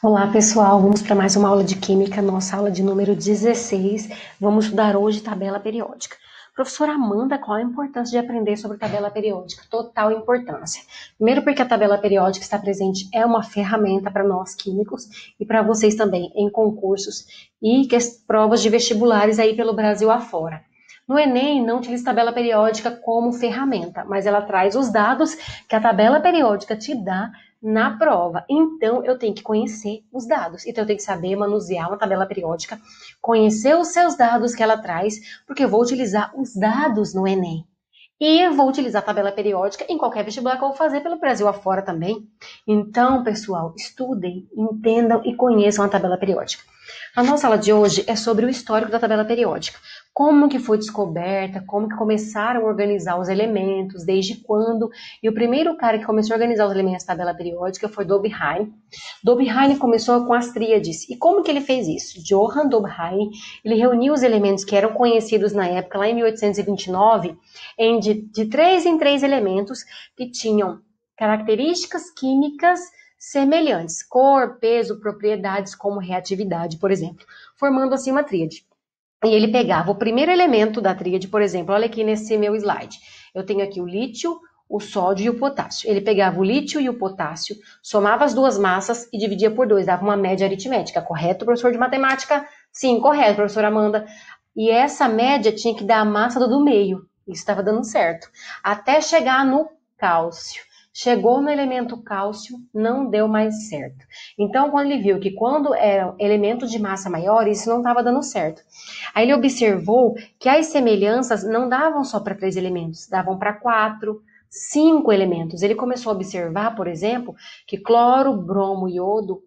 Olá pessoal, vamos para mais uma aula de Química, nossa aula de número 16. Vamos estudar hoje tabela periódica. Professora Amanda, qual a importância de aprender sobre tabela periódica? Total importância. Primeiro porque a tabela periódica está presente, é uma ferramenta para nós químicos e para vocês também em concursos e provas de vestibulares aí pelo Brasil afora. No Enem, não utiliza tabela periódica como ferramenta, mas ela traz os dados que a tabela periódica te dá na prova. Então, eu tenho que conhecer os dados. Então, eu tenho que saber manusear uma tabela periódica, conhecer os seus dados que ela traz, porque eu vou utilizar os dados no Enem. E vou utilizar a tabela periódica em qualquer vestibular que eu vou fazer pelo Brasil afora também. Então, pessoal, estudem, entendam e conheçam a tabela periódica. A nossa aula de hoje é sobre o histórico da tabela periódica. Como que foi descoberta, como que começaram a organizar os elementos, desde quando. E o primeiro cara que começou a organizar os elementos da tabela periódica foi Dobbeheim. Dobbeheim começou com as tríades. E como que ele fez isso? Johann Dobbeheim, ele reuniu os elementos que eram conhecidos na época, lá em 1829, de 3 em 3 elementos que tinham características químicas semelhantes, cor, peso, propriedades como reatividade, por exemplo, formando assim uma tríade. E ele pegava o primeiro elemento da tríade, por exemplo, olha aqui nesse meu slide. Eu tenho aqui o lítio, o sódio e o potássio. Ele pegava o lítio e o potássio, somava as duas massas e dividia por 2, dava uma média aritmética. Correto, professor de matemática? Sim, correto, professora Amanda. E essa média tinha que dar a massa do meio. Isso estava dando certo. Até chegar no cálcio. Chegou no elemento cálcio, não deu mais certo. Então, quando ele viu que quando era elemento de massa maior, isso não estava dando certo. Aí ele observou que as semelhanças não davam só para 3 elementos, davam para 4, 5 elementos. Ele começou a observar, por exemplo, que cloro, bromo, iodo,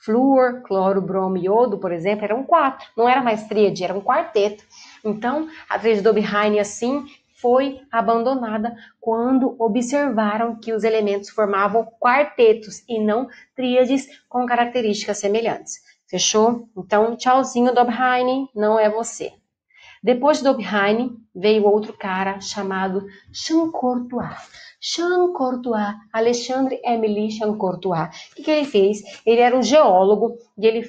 flúor, cloro, bromo e iodo, por exemplo, eram 4. Não era mais tríade, era um quarteto. Então, a tríade de Dobbeheim, assim, foi abandonada quando observaram que os elementos formavam quartetos e não tríades com características semelhantes. Fechou? Então, tchauzinho, Dobbeheim, não é você. Depois de Dobbeheim, veio outro cara chamado Chamcortua. Chamcortua, Alexandre-Émile Chamcortua. O que ele fez? Ele era um geólogo e ele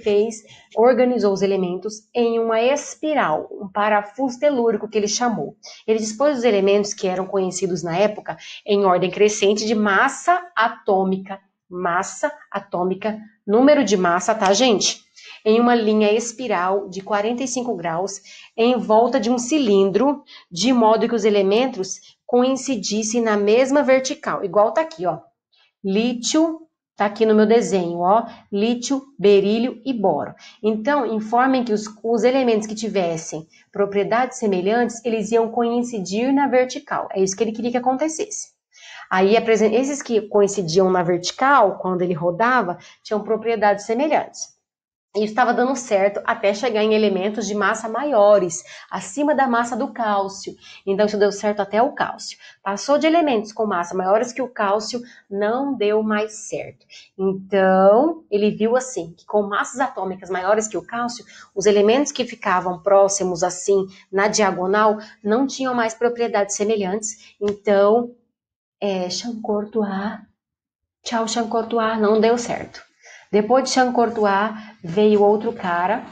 organizou os elementos em uma espiral, um parafuso telúrico que ele chamou. Ele dispôs os elementos que eram conhecidos na época em ordem crescente de massa atômica. Massa atômica, número de massa, tá, gente? Em uma linha espiral de 45 graus em volta de um cilindro, de modo que os elementos coincidissem na mesma vertical, igual tá aqui, ó. Lítio, tá aqui no meu desenho, ó, lítio, berílio e boro. Então, informem que os elementos que tivessem propriedades semelhantes, eles iam coincidir na vertical. É isso que ele queria que acontecesse. Aí, esses que coincidiam na vertical, quando ele rodava, tinham propriedades semelhantes. E estava dando certo até chegar em elementos de massa maiores, acima da massa do cálcio. Então, isso deu certo até o cálcio. Passou de elementos com massa maiores que o cálcio, não deu mais certo. Então, ele viu assim, que com massas atômicas maiores que o cálcio, os elementos que ficavam próximos assim, na diagonal, não tinham mais propriedades semelhantes. Então, Chamcortua, tchau, Chamcortua, não deu certo. Depois de Chamcortua, veio outro cara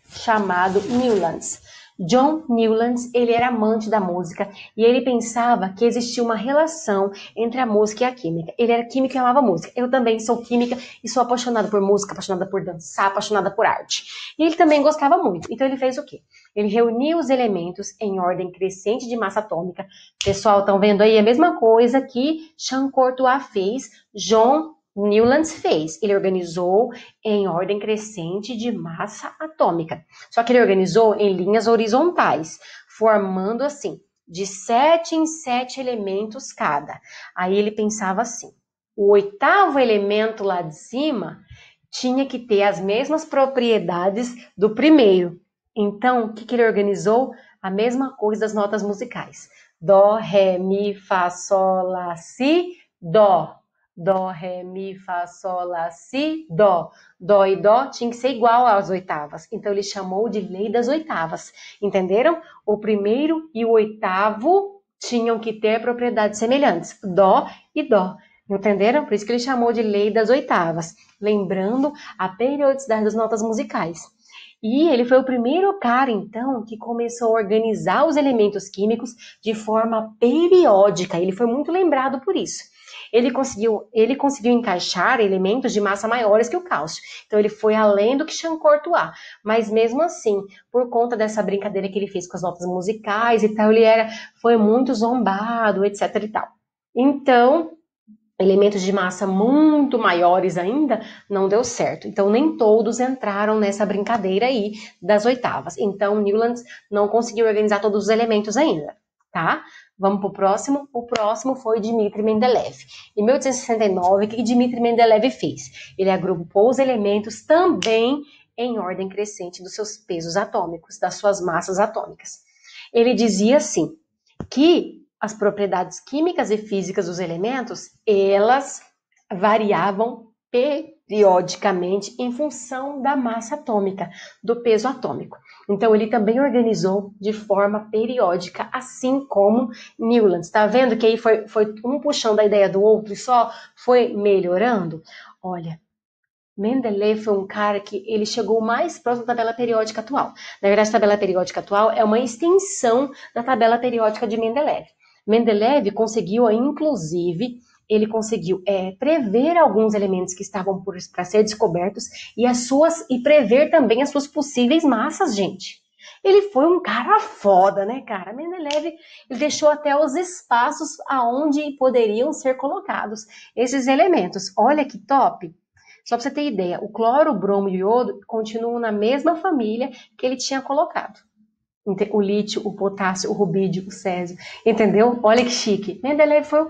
chamado Newlands. John Newlands, ele era amante da música e ele pensava que existia uma relação entre a música e a química. Ele era químico e amava música. Eu também sou química e sou apaixonada por música, apaixonada por dançar, apaixonada por arte. E ele também gostava muito. Então ele fez o quê? Ele reuniu os elementos em ordem crescente de massa atômica. Pessoal, estão vendo aí a mesma coisa que Chamcortua fez, John Newlands fez. Ele organizou em ordem crescente de massa atômica. Só que ele organizou em linhas horizontais, formando assim, de 7 em 7 elementos cada. Aí ele pensava assim, o 8º elemento lá de cima tinha que ter as mesmas propriedades do primeiro. Então, o que ele organizou? A mesma coisa das notas musicais. Dó, ré, mi, fá, sol, lá, si, dó. Dó, ré, mi, fá, sol, lá, si, dó. Dó e dó tinha que ser igual às oitavas. Então, ele chamou de lei das oitavas. Entenderam? O primeiro e o 8º tinham que ter propriedades semelhantes. Dó e dó. Entenderam? Por isso que ele chamou de lei das oitavas, lembrando a periodicidade das notas musicais. E ele foi o primeiro cara, então, que começou a organizar os elementos químicos de forma periódica. Ele foi muito lembrado por isso. Ele conseguiu encaixar elementos de massa maiores que o cálcio. Então, ele foi além do que Chancortuá. Mas, mesmo assim, por conta dessa brincadeira que ele fez com as notas musicais e tal, foi muito zombado, etc e tal. Então, elementos de massa muito maiores ainda, não deu certo. Então, nem todos entraram nessa brincadeira aí das oitavas. Então, Newlands não conseguiu organizar todos os elementos ainda, tá? Vamos para o próximo. O próximo foi Dmitri Mendeleev. Em 1869, o que Dmitri Mendeleev fez? Ele agrupou os elementos também em ordem crescente dos seus pesos atômicos, das suas massas atômicas. Ele dizia assim, que as propriedades químicas e físicas dos elementos, elas variavam periodicamente em função da massa atômica, do peso atômico. Então, ele também organizou de forma periódica, assim como Newlands. Está vendo que aí foi um puxando a ideia do outro e só foi melhorando? Olha, Mendeleev foi um cara que ele chegou mais próximo da tabela periódica atual. Na verdade, a tabela periódica atual é uma extensão da tabela periódica de Mendeleev. Mendeleev conseguiu, inclusive, ele conseguiu prever alguns elementos que estavam para ser descobertos e prever também as suas possíveis massas, gente. Ele foi um cara foda, né, cara? Mendeleev, ele deixou até os espaços aonde poderiam ser colocados esses elementos. Olha que top! Só para você ter ideia, o cloro, o bromo e o iodo continuam na mesma família que ele tinha colocado. O lítio, o potássio, o rubídio, o césio, entendeu? Olha que chique. Mendeleev foi o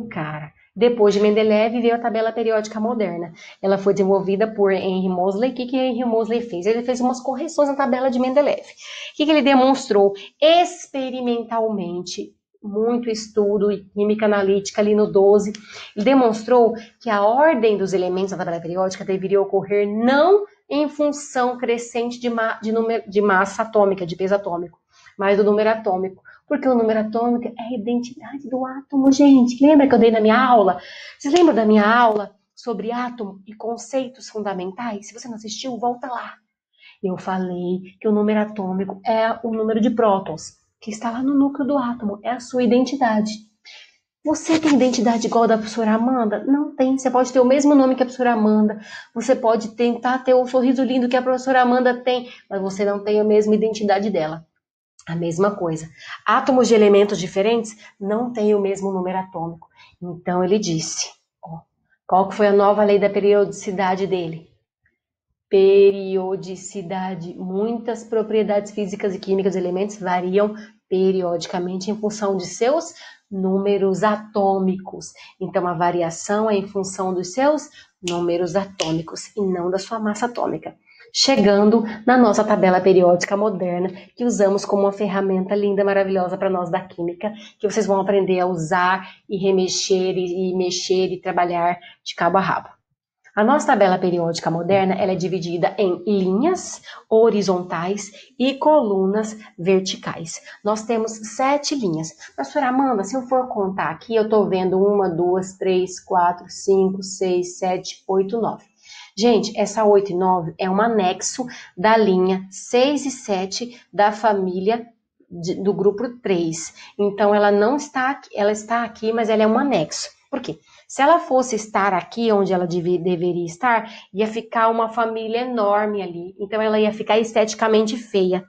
cara. Depois de Mendeleev veio a tabela periódica moderna. Ela foi desenvolvida por Henry Moseley. O que Henry Moseley fez? Ele fez umas correções na tabela de Mendeleev. O que ele demonstrou experimentalmente? Muito estudo e química analítica ali no 12, ele demonstrou que a ordem dos elementos da tabela periódica deveria ocorrer não em função crescente de massa atômica, de peso atômico, mas do número atômico. Porque o número atômico é a identidade do átomo, gente. Lembra que eu dei na minha aula? Vocês lembram da minha aula sobre átomo e conceitos fundamentais? Se você não assistiu, volta lá. Eu falei que o número atômico é o número de prótons, que está lá no núcleo do átomo, é a sua identidade. Você tem identidade igual da professora Amanda? Não tem. Você pode ter o mesmo nome que a professora Amanda, você pode tentar ter o sorriso lindo que a professora Amanda tem, mas você não tem a mesma identidade dela. A mesma coisa. Átomos de elementos diferentes não têm o mesmo número atômico. Então ele disse, qual que foi a nova lei da periodicidade dele? Periodicidade. Muitas propriedades físicas e químicas dos elementos variam periodicamente em função de seus números atômicos. Então, a variação é em função dos seus números atômicos e não da sua massa atômica. Chegando na nossa tabela periódica moderna, que usamos como uma ferramenta linda, maravilhosa para nós da química, que vocês vão aprender a usar e remexer e mexer e trabalhar de cabo a rabo. A nossa tabela periódica moderna ela é dividida em linhas horizontais e colunas verticais. Nós temos 7 linhas. Professora Amanda, se eu for contar aqui, eu estou vendo 1, 2, 3, 4, 5, 6, 7, 8, 9. Gente, essa 8 e 9 é um anexo da linha 6 e 7 da família do grupo 3. Então, ela não está aqui, ela está aqui, mas ela é um anexo. Por quê? Se ela fosse estar aqui onde ela deveria estar, ia ficar uma família enorme ali. Então, ela ia ficar esteticamente feia.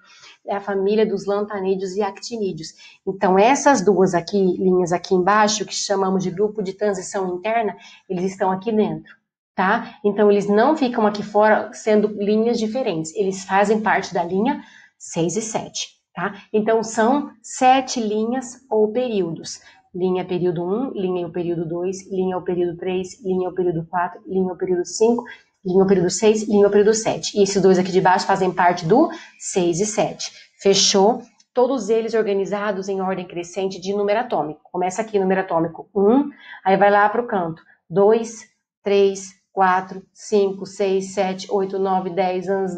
É a família dos lantanídeos e actinídeos. Então, essas duas aqui, linhas aqui embaixo, que chamamos de grupo de transição interna, eles estão aqui dentro, tá? Então, eles não ficam aqui fora sendo linhas diferentes. Eles fazem parte da linha 6 e 7, tá? Então, são 7 linhas ou períodos. Linha período 1, linha o período 2, linha o período 3, linha o período 4, linha o período 5, linha o período 6, linha o período 7. E esses dois aqui de baixo fazem parte do 6 e 7. Fechou? Todos eles organizados em ordem crescente de número atômico. Começa aqui número atômico 1, aí vai lá para o canto 2, 3, 4, 5, 6, 7, 8, 9, 10, 11,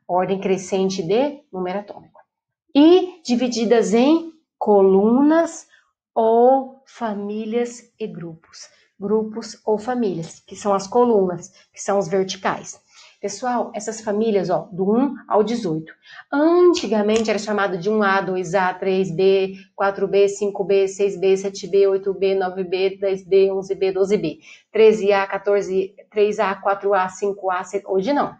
ordem crescente de número atômico. E divididas em colunas ou famílias e grupos. Grupos ou famílias, que são as colunas, que são os verticais. Pessoal, essas famílias, ó, do 1 ao 18. Antigamente era chamado de 1A, 2A, 3B, 4B, 5B, 6B, 7B, 8B, 9B, 10B, 11B, 12B. 13A, 14, 3A, 4A, 5A, 6, hoje não.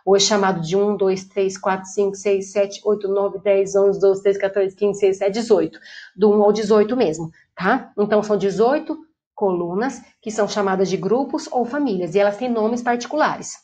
Hoje é chamado de 1, 2, 3, 4, 5, 6, 7, 8, 9, 10, 11, 12, 13, 14, 15, 16, 17, 18. Do 1 ao 18 mesmo, tá? Então são 18 colunas que são chamadas de grupos ou famílias e elas têm nomes particulares.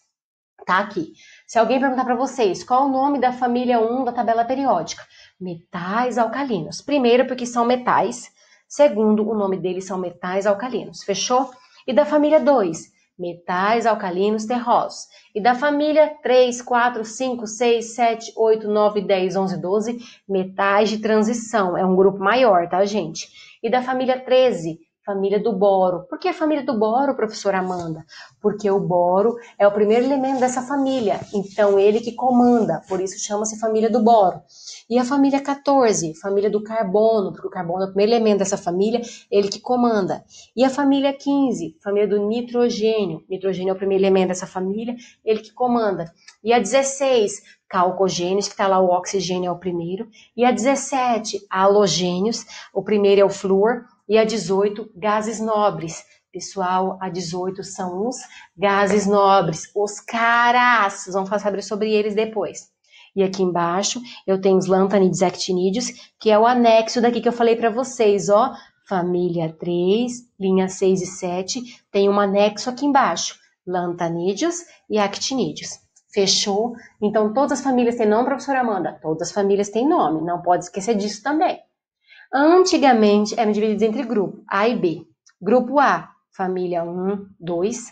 Tá aqui. Se alguém perguntar para vocês qual o nome da família 1 da tabela periódica, metais alcalinos. Primeiro, porque são metais. Segundo, o nome deles são metais alcalinos. Fechou? E da família 2, metais alcalinos terrosos. E da família 3, 4, 5, 6, 7, 8, 9, 10, 11, 12, metais de transição. É um grupo maior, tá, gente? E da família 13, família do boro. Por que a família do boro, professora Amanda? Porque o boro é o primeiro elemento dessa família, então ele que comanda, por isso chama-se família do boro. E a família 14, família do carbono, porque o carbono é o primeiro elemento dessa família, ele que comanda. E a família 15, família do nitrogênio, nitrogênio é o primeiro elemento dessa família, ele que comanda. E a 16, calcogênios, que está lá o oxigênio é o primeiro. E a 17, halogênios, o primeiro é o flúor. E a 18, gases nobres. Pessoal, a 18 são os gases nobres, os caras. Vamos saber sobre eles depois. E aqui embaixo eu tenho os lantanídeos e actinídeos, que é o anexo daqui que eu falei para vocês, ó. Família 3, linha 6 e 7, tem um anexo aqui embaixo. Lantanídeos e actinídeos. Fechou? Então, todas as famílias têm nome, professora Amanda? Todas as famílias têm nome, não pode esquecer disso também. Antigamente eram divididos entre grupos A e B. Grupo A, família 1, 2,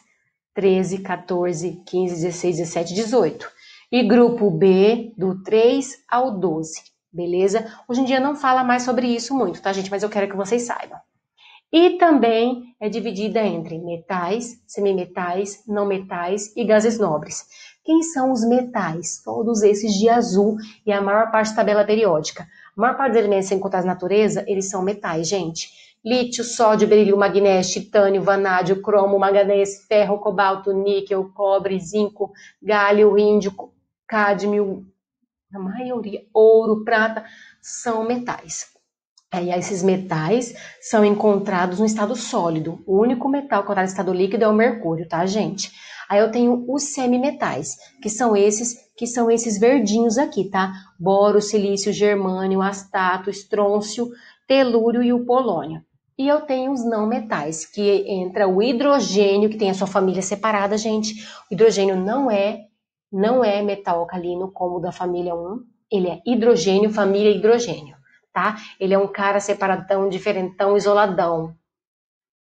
13, 14, 15, 16, 17, 18. E grupo B, do 3 ao 12. Beleza? Hoje em dia não fala mais sobre isso muito, tá, gente? Mas eu quero que vocês saibam. E também é dividida entre metais, semimetais, não metais e gases nobres. Quem são os metais? Todos esses de azul e a maior parte da tabela periódica. A maior parte dos elementos encontrados na natureza, eles são metais, gente. Lítio, sódio, berílio, magnésio, titânio, vanádio, cromo, manganês, ferro, cobalto, níquel, cobre, zinco, galho, índio, cádmio, a maioria, ouro, prata, são metais. E esses metais são encontrados no estado sólido. O único metal encontrado no estado líquido é o mercúrio, tá, gente? Aí eu tenho os semimetais, que são esses verdinhos aqui, tá? Boro, silício, germânio, astato, estrôncio, telúrio e o polônio. E eu tenho os não metais, que entra o hidrogênio, que tem a sua família separada, gente. O hidrogênio não é metal alcalino como o da família 1. Ele é hidrogênio, família hidrogênio, tá? Ele é um cara separadão, diferentão, isoladão.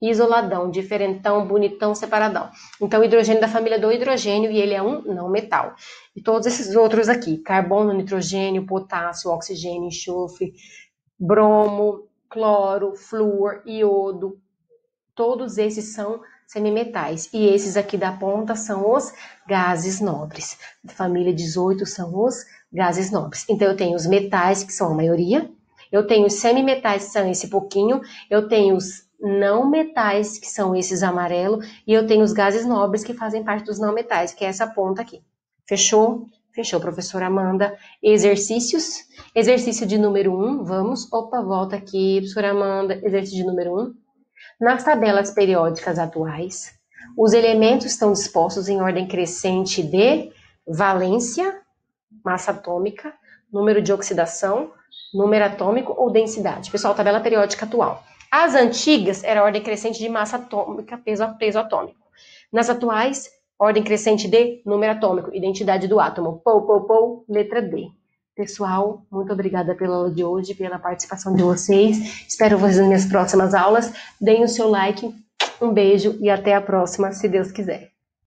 Isoladão, diferentão, bonitão, separadão. Então, o hidrogênio da família do hidrogênio e ele é um não metal. E todos esses outros aqui, carbono, nitrogênio, potássio, oxigênio, enxofre, bromo, cloro, flúor, iodo, todos esses são semimetais. E esses aqui da ponta são os gases nobres. Da família 18 são os gases nobres. Então, eu tenho os metais, que são a maioria. Eu tenho os semimetais, que são esse pouquinho. Eu tenho os não metais, que são esses amarelo. E eu tenho os gases nobres, que fazem parte dos não metais, que é essa ponta aqui. Fechou? Fechou, professora Amanda. Exercícios. Exercício de número 1. Vamos. Opa, volta aqui, professora Amanda. Exercício de número 1. Nas tabelas periódicas atuais, os elementos estão dispostos em ordem crescente de valência, massa atômica, número de oxidação, número atômico ou densidade. Pessoal, tabela periódica atual. As antigas era ordem crescente de massa atômica, peso atômico. Nas atuais, ordem crescente de número atômico, identidade do átomo. Letra D. Pessoal, muito obrigada pela aula de hoje, pela participação de vocês. Espero vocês nas minhas próximas aulas. Deem o seu like, um beijo e até a próxima, se Deus quiser.